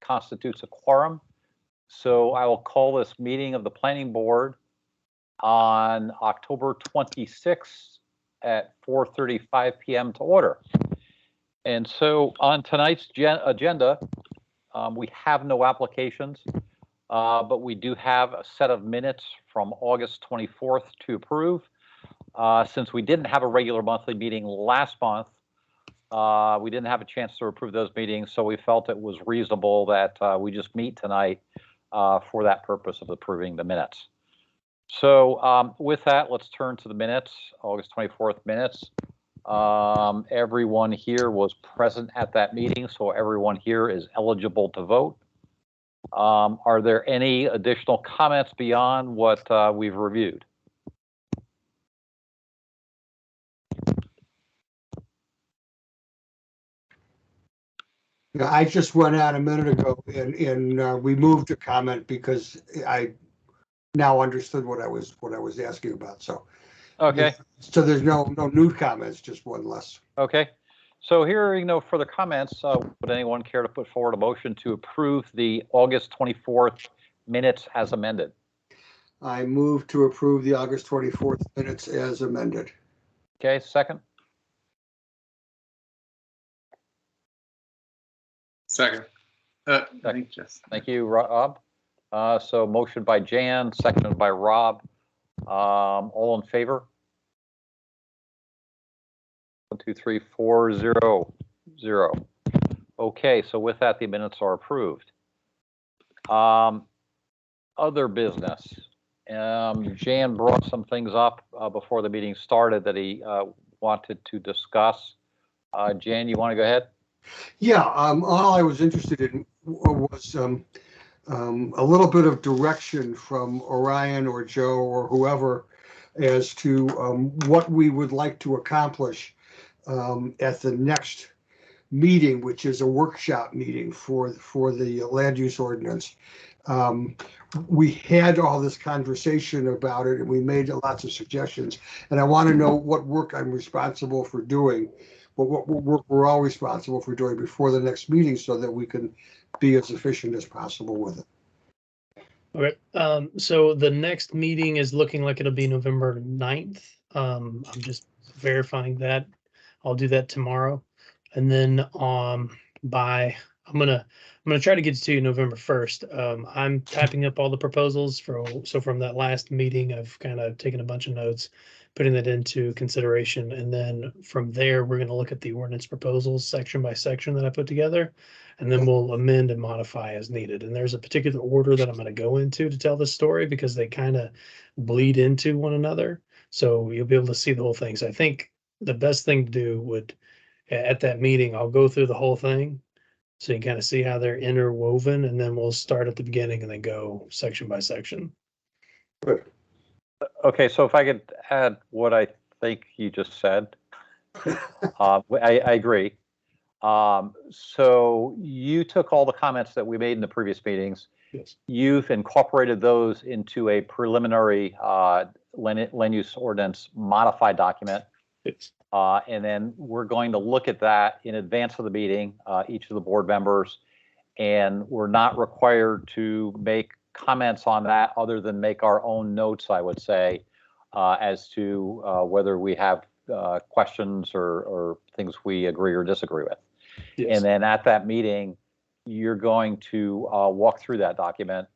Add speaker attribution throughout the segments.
Speaker 1: constitutes a quorum. So I will call this meeting of the Planning Board on October 26th at 4:35 p.m. to order. And so on tonight's agenda, we have no applications, but we do have a set of minutes from August 24th to approve. Since we didn't have a regular monthly meeting last month, we didn't have a chance to approve those meetings, so we felt it was reasonable that we just meet tonight for that purpose of approving the minutes. So with that, let's turn to the minutes, August 24th minutes. Everyone here was present at that meeting, so everyone here is eligible to vote. Are there any additional comments beyond what we've reviewed?
Speaker 2: I just went out a minute ago and removed a comment because I now understood what I was asking about. So
Speaker 1: okay.
Speaker 2: So there's no new comments, just one less.
Speaker 1: Okay. So hearing no further comments, would anyone care to put forward a motion to approve the August 24th minutes as amended?
Speaker 2: I move to approve the August 24th minutes as amended.
Speaker 1: Okay, second.
Speaker 3: Second.
Speaker 1: Thank you, Rob. So motion by Jan, seconded by Rob. All in favor? 1, 2, 3, 4, 0, 0. Okay, so with that, the minutes are approved. Other business. Jan brought some things up before the meeting started that he wanted to discuss. Jan, you want to go ahead?
Speaker 2: Yeah, all I was interested in was a little bit of direction from Orion or Joe or whoever as to what we would like to accomplish at the next meeting, which is a workshop meeting for the land use ordinance. We had all this conversation about it and we made lots of suggestions, and I want to know what work I'm responsible for doing, but what work we're all responsible for doing before the next meeting so that we can be as efficient as possible with it.
Speaker 4: Okay, so the next meeting is looking like it'll be November 9th. I'm just verifying that. I'll do that tomorrow. And then I'm gonna try to get to you November 1st. I'm typing up all the proposals from that last meeting. I've kind of taken a bunch of notes, putting that into consideration, and then from there we're going to look at the ordinance proposals section by section that I put together, and then we'll amend and modify as needed. And there's a particular order that I'm going to go into to tell this story because they kind of bleed into one another, so you'll be able to see the whole thing. So I think the best thing to do would, at that meeting, I'll go through the whole thing so you can kind of see how they're interwoven, and then we'll start at the beginning and then go section by section.
Speaker 2: Good.
Speaker 1: Okay, so if I could add what I think you just said, I agree. So you took all the comments that we made in the previous meetings.
Speaker 4: Yes.
Speaker 1: You've incorporated those into a preliminary land use ordinance modified document.
Speaker 4: Yes.
Speaker 1: And then we're going to look at that in advance of the meeting, each of the board members, and we're not required to make comments on that other than make our own notes, I would say, as to whether we have questions or things we agree or disagree with.
Speaker 4: Yes.
Speaker 1: And then at that meeting, you're going to walk through that document.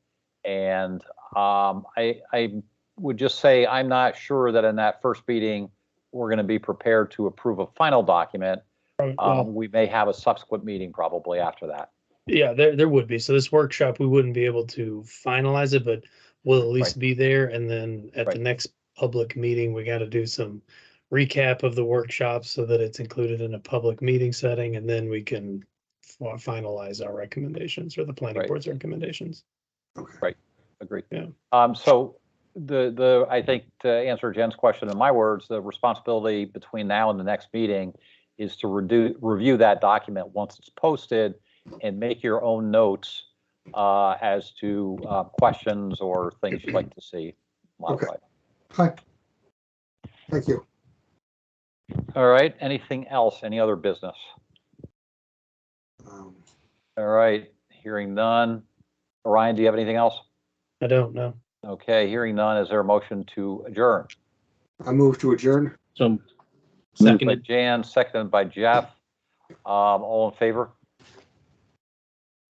Speaker 1: And I would just say I'm not sure that in that first meeting, we're going to be prepared to approve a final document. We may have a subsequent meeting probably after that.
Speaker 4: Yeah, there would be. So this workshop, we wouldn't be able to finalize it, but we'll at least be there. And then at the next public meeting, we got to do some recap of the workshop so that it's included in a public meeting setting, and then we can finalize our recommendations or the planning board's recommendations.
Speaker 2: Okay.
Speaker 1: Right. Agreed.
Speaker 4: Yeah.
Speaker 1: So I think to answer Jen's question in my words, the responsibility between now and the next meeting is to review that document once it's posted and make your own notes as to questions or things you'd like to see modified.
Speaker 2: Okay. Thank you.
Speaker 1: All right. Anything else? Any other business? All right. hearing none. Orion, do you have anything else?
Speaker 4: I don't know.
Speaker 1: Okay, hearing none. Is there a motion to adjourn?
Speaker 2: I move to adjourn.
Speaker 3: So
Speaker 1: Moved by
Speaker 3: seconded.
Speaker 1: Jan, seconded by Jeff. All in favor?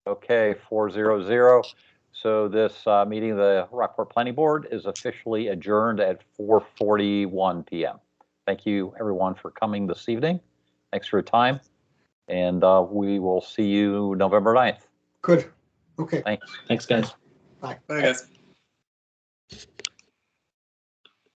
Speaker 1: Okay, 400. So this meeting of the Rockport Planning Board is officially adjourned at 4:41 p.m. Thank you, everyone, for coming this evening. Thanks for your time. And we will see you November 9th.
Speaker 2: Good. Okay.
Speaker 1: Thanks.
Speaker 3: Thanks, guys.
Speaker 2: Bye.
Speaker 5: Bye, guys.